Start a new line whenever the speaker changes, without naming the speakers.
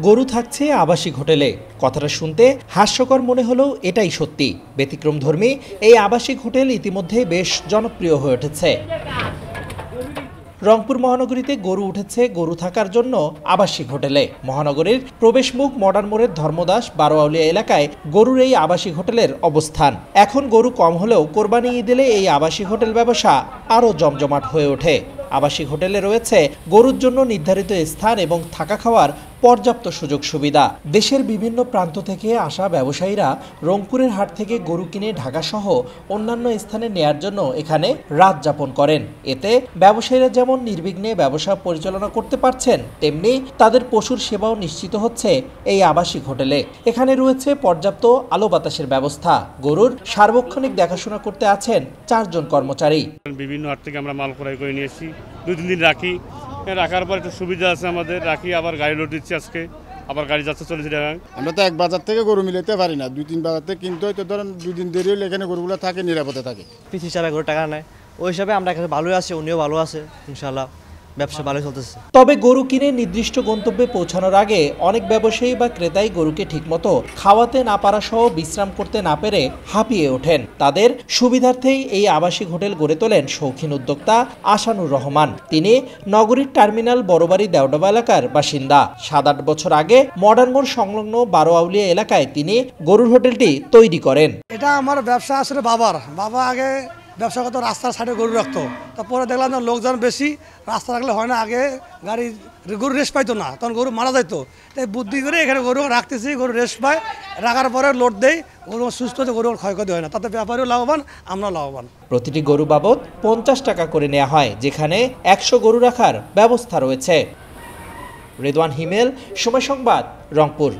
গরু থাকছে আবাসিক হোটেলে। কথাটা শুনতে হাস্যকর মনে হলেও এটাই সত্যি। ব্যতিক্রমধর্মী এই আবাসিক হোটেল ইতিমধ্যে বেশ জনপ্রিয় হয়ে উঠেছে। রংপুর মহানগরীতে গরু উঠেছে গরু থাকার জন্য আবাসিক হোটেলে। মহানগরীর প্রবেশমুখ মডার্ন মোড়ের ধর্মদাস বারোয়াউলিয়া এলাকায় গরুর এই আবাসিক হোটেলের অবস্থান। এখন গরু কম হলেও কোরবানি ঈদ এলে এই আবাসিক হোটেল ব্যবসা আরও জমজমাট হয়ে ওঠে। আবাসিক হোটেলে রয়েছে গরুর জন্য নির্ধারিত স্থান এবং থাকা খাওয়ার পর্যাপ্ত সুযোগ সুবিধা। দেশের বিভিন্ন প্রান্ত থেকে আসা ব্যবসায়ীরা রংপুরের হাট থেকে গরু কিনে ঢাকাসহ অন্যান্য স্থানে নেয়ার জন্য এখানে রাত যাপন করেন। এতে ব্যবসায়ীরা যেমন নির্বিঘ্নে ব্যবসা পরিচালনা করতে পারছেন, তেমনি তাদের পশুর সেবাও নিশ্চিত হচ্ছে এই আবাসিক হোটেলে। এখানে রয়েছে পর্যাপ্ত আলো বাতাসের ব্যবস্থা। গরুর সার্বক্ষণিক দেখাশোনা করতে আছেন 4 জন কর্মচারী।
বিভিন্ন হাট থেকে আমরা মাল ক্রয় করে নিয়ে এসেছি, 2-3 দিন রাখি। রাখার পর একটু সুবিধা আছে আমাদের, রাখি আবার গাড়ি লোড দিচ্ছি। আজকে আবার গাড়ি যাচ্ছে 40 টাকা।
আমরা তো এক বাজার থেকে গরু মিলাতে পারি না, 2-3 বাজার থেকে কিনতে হয়। তো ধরেন 2 দিন দেরি হলে এখানে গরুগুলো থাকে, নিরাপদে থাকে।
পিস হিসাবে গরু টাকা নেয়, ওই হিসাবে আমরা এখানে ভালোই আছি, উনিও ভালো আছে, ইনশাল্লাহ ব্যবসা ভালোই চলতেছে।
তবে গরু কিনে নির্দিষ্ট গন্তব্যে পৌঁছানোর আগে অনেক ব্যবসায়ী বা ক্রেতাই গরুকে ঠিকমতো খাওয়াতে না পারা সহ বিশ্রাম করতে না পেরে হাঁপিয়ে ওঠেন। তাদের সুবিধার্থেই এই আবাসিক হোটেল গড়ে তোলেন শৌখিন উদ্যোক্তা আসানুর রহমান। তিনি নগরীর টার্মিনাল বড়বাড়ি দেওডাবা এলাকার বাসিন্দা। 7-8 বছর আগে মডার্ন মোড় সংলগ্ন বারোয়াউলিয়া এলাকায় তিনি গরুর হোটেলটি তৈরি করেন।
এটা আমার ব্যবসা আসলে বাবা আগে ব্যবসা করতো, রাস্তার সাইডে গরু রাখতো। তারপরে দেখলাম যে লোকজন বেশি, রাস্তা রাখলে হয় না, আগে গাড়ি গরু রেস্ট পাইতো না, তখন গরু মারা যাইতো। তাই বুদ্ধি করে এখানে গরু রাখতেছি, গরু রেস্ট পায়, রাখার পরে লোড দেয়, গরু সুস্থ হতে, গরুর ক্ষয়ক্ষতি হয় না। তাতে ব্যাপারেও লাভবান, আমরাও লাভবান।
প্রতিটি গরু বাবদ 50 টাকা করে নেওয়া হয়, যেখানে 100 গরু রাখার ব্যবস্থা রয়েছে। রেদওয়ান হিমেল, সময় সংবাদ, রংপুর।